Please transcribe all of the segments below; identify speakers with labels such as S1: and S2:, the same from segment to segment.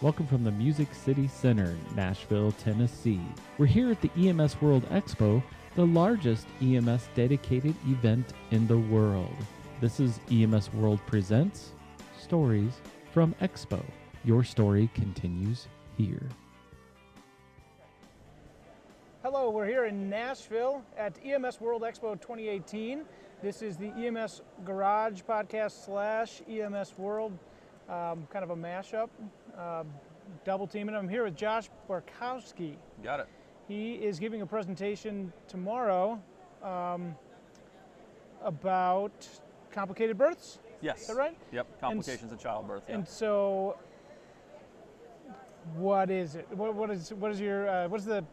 S1: Welcome from the Music City Center, Nashville, Tennessee. We're here at the EMS World Expo, the largest EMS dedicated event in the world. This is EMS World Presents Stories from Expo. Your story continues here.
S2: Hello, we're here in Nashville at EMS World Expo 2018. This is the EMS Garage podcast / EMS World, kind of a mashup, double teaming. I'm here with Josh Borkosky.
S3: Got it.
S2: He is giving a presentation tomorrow about complicated births.
S3: Yes.
S2: Is that right?
S3: Yep. Complications of childbirth. Yeah.
S2: And so, what is it? What is the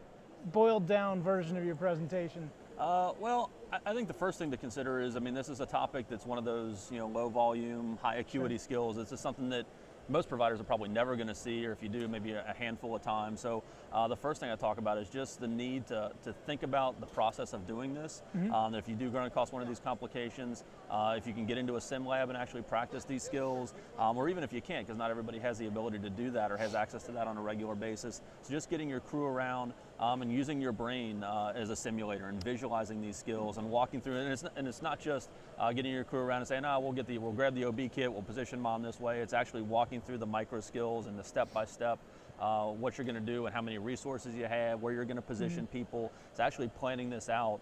S2: boiled down version of your presentation?
S3: Well, I think the first thing to consider is, this is a topic that's one of those, low volume, high acuity skills. It's just something that most providers are probably never going to see, or if you do, maybe a handful of times. So the first thing I talk about is just the need to think about the process of doing this. That if you do run across one of these complications, if you can get into a sim lab and actually practice these skills, or even if you can't, because not everybody has the ability to do that or has access to that on a regular basis. So just getting your crew around and using your brain as a simulator and visualizing these skills and walking through it. And it's not just getting your crew around and saying, we'll grab the OB kit, we'll position mom this way. It's actually walking through the micro skills and the step-by-step, what you're going to do and how many resources you have, where you're going to position people. It's actually planning this out.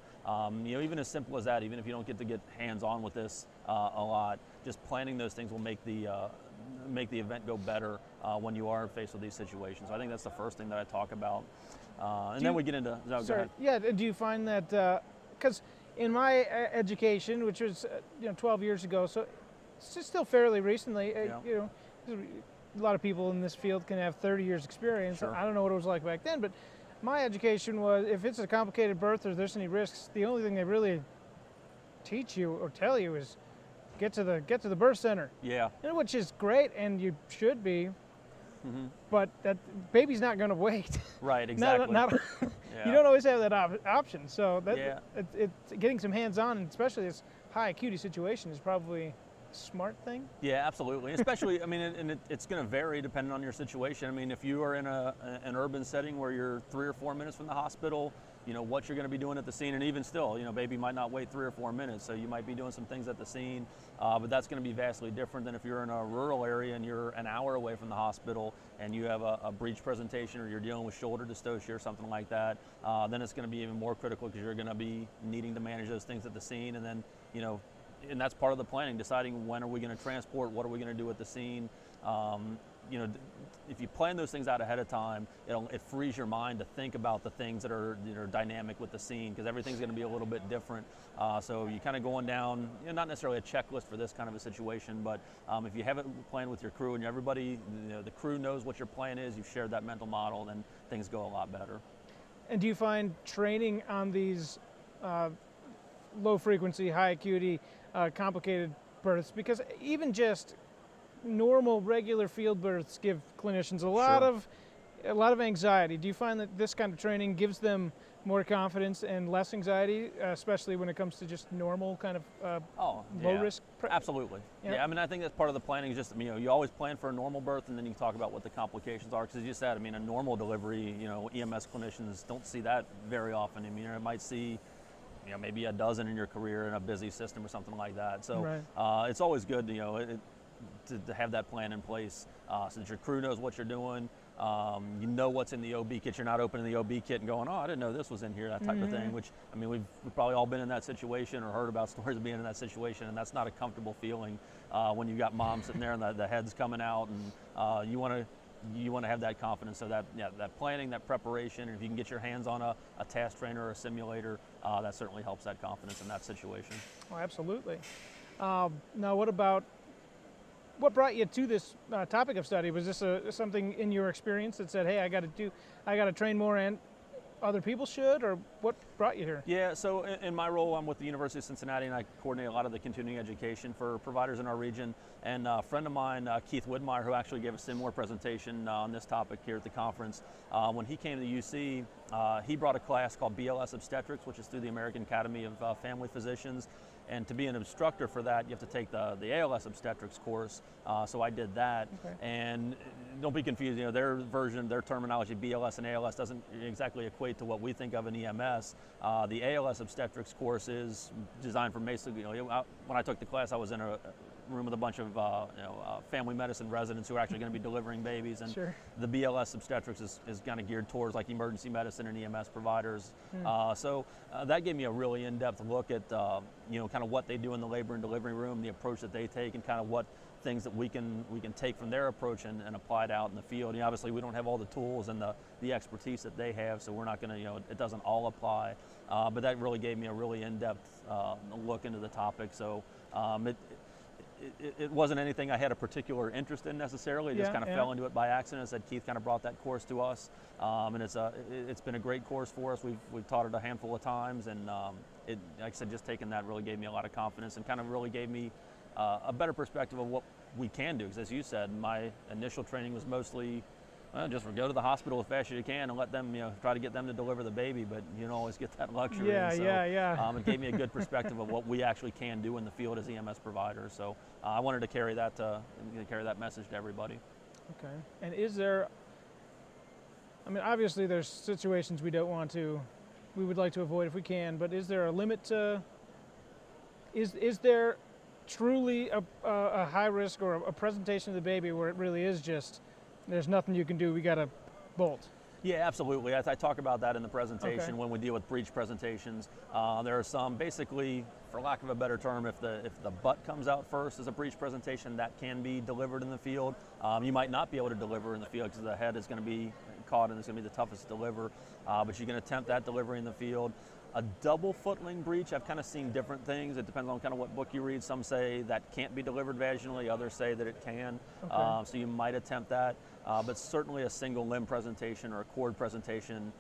S3: Even as simple as that, even if you don't get to get hands-on with this a lot, just planning those things will make the event go better when you are faced with these situations. So I think that's the first thing that I talk about. Then we get into, go ahead.
S2: Yeah, do you find that, because in my education, which was 12 years ago, so it's just still fairly recently, a lot of people in this field can have 30 years experience.
S3: Sure.
S2: I don't know what it was like back then, but my education was, if it's a complicated birth or there's any risks, the only thing they really teach you or tell you is get to the birth center.
S3: Yeah.
S2: Which is great, and you should be. But that baby's not going to wait.
S3: Right, exactly.
S2: You don't always have that option. So it's getting some hands-on, and especially this high acuity situation, is probably a smart thing.
S3: Yeah, absolutely. Especially, it's going to vary depending on your situation. If you are in an urban setting where you're 3 or 4 minutes from the hospital, what you're going to be doing at the scene, and even still, baby might not wait 3 or 4 minutes, so you might be doing some things at the scene, but that's going to be vastly different than if you're in a rural area and you're an hour away from the hospital and you have a breech presentation, or you're dealing with shoulder dystocia or something like that. Then it's going to be even more critical, because you're going to be needing to manage those things at the scene, and then and that's part of the planning, deciding when are we going to transport, what are we going to do at the scene. If you plan those things out ahead of time, it frees your mind to think about the things that are dynamic with the scene, because everything's going to be a little bit different. So you kind of going down, not necessarily a checklist for this kind of a situation, but if you have it planned with your crew and everybody, the crew knows what your plan is, you've shared that mental model, then things go a lot better. And
S2: do you find training on these low frequency, high acuity, complicated births, because even just normal regular field births give clinicians a lot of anxiety. Do you find that this kind of training gives them more confidence and less anxiety, especially when it comes to just normal kind of low risk?
S3: Absolutely. Yeah. I think that's part of the planning. Is just you always plan for a normal birth, and then you talk about what the complications are. Because as you said, a normal delivery, EMS clinicians don't see that very often. It might see maybe a dozen in your career in a busy system or something like that. So it's always good, to have that plan in place, so that your crew knows what you're doing. You know what's in the OB kit. You're not opening the OB kit and going, I didn't know this was in here, that type of thing. Which, we've probably all been in that situation or heard about stories of being in that situation, and that's not a comfortable feeling when you've got mom sitting there and the head's coming out, and you want to have that confidence. So that planning, that preparation, and if you can get your hands on a task trainer or a simulator, that certainly helps that confidence in that situation. Oh,
S2: absolutely. Now, what brought you to this topic of study? Was this something in your experience that said, hey, I got to train more, and other people should, or what brought you here?
S3: Yeah, so in my role, I'm with the University of Cincinnati, and I coordinate a lot of the continuing education for providers in our region. And a friend of mine, Keith Widmeyer, who actually gave a similar presentation on this topic here at the conference, when he came to UC, he brought a class called BLS Obstetrics, which is through the American Academy of Family Physicians. And to be an instructor for that, you have to take the ALS obstetrics course. So I did that.
S2: Okay.
S3: And don't be confused, their version, their terminology, BLS and ALS, doesn't exactly equate to what we think of in EMS. The ALS obstetrics course is designed for basically, when I took the class, I was in a room with a bunch of family medicine residents who are actually going to be delivering babies, and
S2: Sure.
S3: the BLS obstetrics is kind of geared towards like emergency medicine and EMS providers. So that gave me a really in-depth look at kind of what they do in the labor and delivery room, the approach that they take, and kind of what things that we can take from their approach and apply it out in the field. Obviously we don't have all the tools and the expertise that they have, so we're not going to, it doesn't all apply. But that really gave me a really in-depth look into the topic. So it wasn't anything I had a particular interest in necessarily. It just kind of fell into it by accident. As I said, Keith kind of brought that course to us, and it's been a great course for us. We've taught it a handful of times, and like I said, just taking that really gave me a lot of confidence and kind of really gave me a better perspective of what we can do. Because as you said, my initial training was mostly just go to the hospital as fast as you can and let them, try to get them to deliver the baby, but you don't always get that luxury.
S2: Yeah.
S3: It gave me a good perspective of what we actually can do in the field as EMS providers. So I wanted to carry that message to everybody.
S2: Okay. And is there, obviously there's situations we would like to avoid if we can, but is there a limit to, is there truly a high risk or a presentation of the baby where it really is just, there's nothing you can do, we got to bolt?
S3: Yeah, absolutely. I talk about that in the presentation when we deal with breech presentations. There are some, basically, for lack of a better term, if the butt comes out first as a breech presentation, that can be delivered in the field. You might not be able to deliver in the field because the head is going to be caught and it's going to be the toughest to deliver, but you can attempt that delivery in the field. A double footling breech, I've kind of seen different things. It depends on kind of what book you read. Some say that can't be delivered vaginally, others say that it can. So you might attempt that, but certainly a single limb presentation or a cord presentation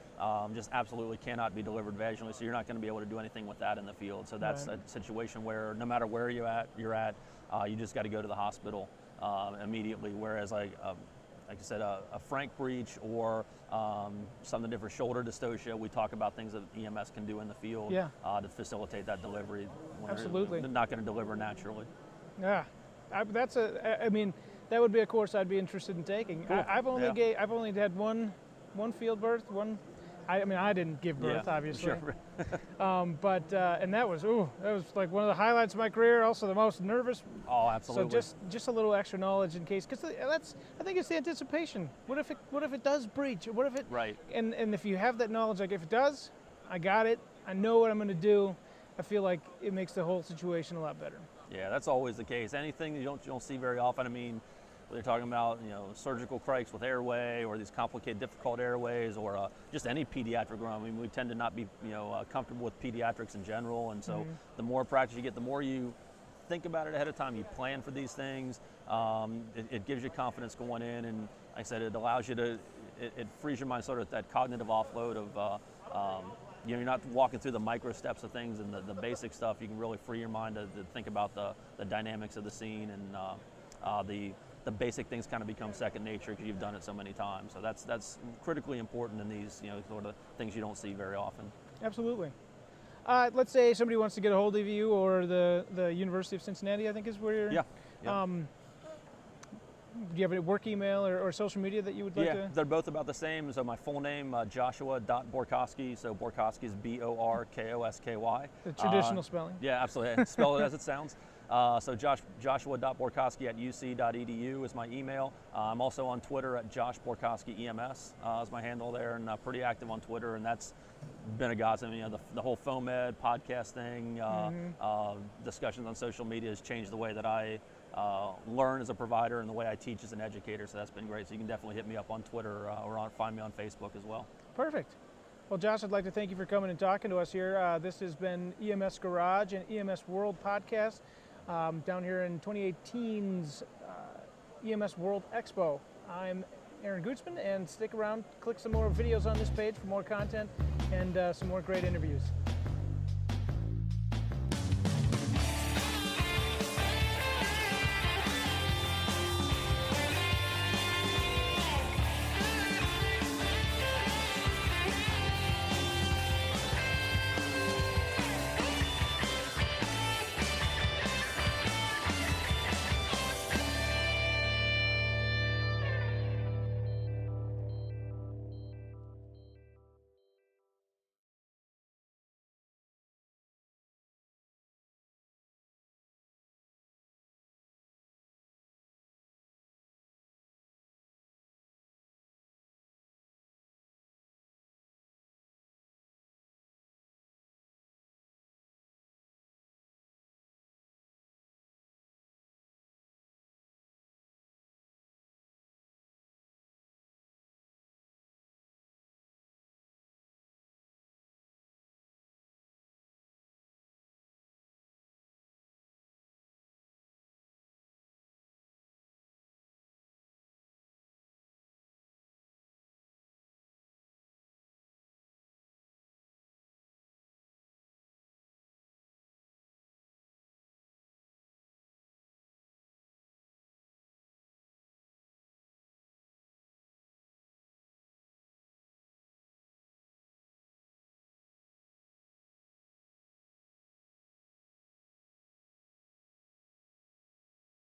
S3: just absolutely cannot be delivered vaginally, so you're not going to be able to do anything with that in the field. So that's a situation where no matter where you're at, you just got to go to the hospital immediately, whereas like I said, a frank breech or something different, shoulder dystocia, we talk about things that EMS can do in the field to facilitate that delivery.
S2: Absolutely.
S3: They're not going to deliver naturally.
S2: Yeah, that would be a course I'd be interested in taking.
S3: Cool.
S2: I've only had one field birth, I didn't give birth, obviously.
S3: Sure.
S2: And that was like one of the highlights of my career. Also, the most nervous.
S3: Oh, absolutely.
S2: So just a little extra knowledge in case, because I think it's the anticipation. What if it does breach? What if it?
S3: Right.
S2: And if you have that knowledge, like if it does, I got it. I know what I'm going to do. I feel like it makes the whole situation a lot better.
S3: Yeah, that's always the case. Anything you don't see very often. They're talking about surgical crikes with airway or these complicated, difficult airways, or just any pediatric room. We tend to not be comfortable with pediatrics in general, and so the more practice you get, the more you think about it ahead of time. You plan for these things. It gives you confidence going in, and like I said, it allows you to. It frees your mind, sort of that cognitive offload of. You're not walking through the micro steps of things and the basic stuff. You can really free your mind to think about the dynamics of the scene, and the basic things kind of become second nature because you've done it so many times. So that's critically important in these sort of things you don't see very often.
S2: Absolutely. Let's say somebody wants to get a hold of you or the University of Cincinnati, I think is where you're.
S3: Yeah.
S2: Do you have a work email or social media that you would like to?
S3: Yeah, they're both about the same. So my full name, Joshua.Borkosky. So Borkosky is Borkosky.
S2: The traditional spelling.
S3: Yeah, absolutely. Spell it as it sounds. So Joshua.Borkosky at uc.edu is my email. I'm also on Twitter at Josh Borkosky EMS is my handle there, and pretty active on Twitter, and that's been a godsend. The whole FOAMed podcast thing, discussions on social media has changed the way that I learn as a provider and the way I teach as an educator, so that's been great. So you can definitely hit me up on Twitter or find me on Facebook as well.
S2: Perfect. Well, Josh, I'd like to thank you for coming and talking to us here. This has been EMS Garage and EMS World Podcast down here in 2018's EMS World Expo. I'm Aaron Gutzman, and stick around, click some more videos on this page for more content and some more great interviews.